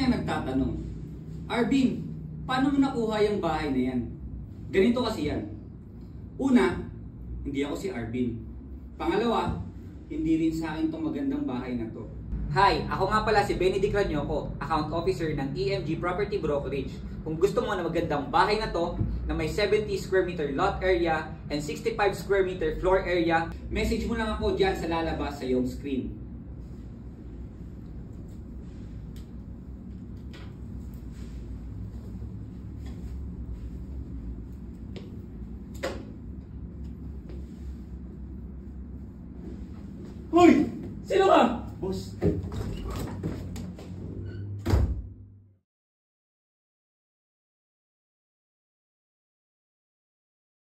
ang nagtatanong, Arvin, paano mo nakuha yung bahay na yan? Ganito kasi yan. Una, hindi ako si Arvin. Pangalawa, hindi rin sa akin itong magandang bahay na to. Hi, ako nga pala si Benedict Ranyoco, Account Officer ng EMG Property Brokerage. Kung gusto mo na magandang bahay na to, na may 70 square meter lot area and 65 square meter floor area, Message mo lang ako dyan sa lalabas sa iyong screen. Hoy! Sino ka? Boss,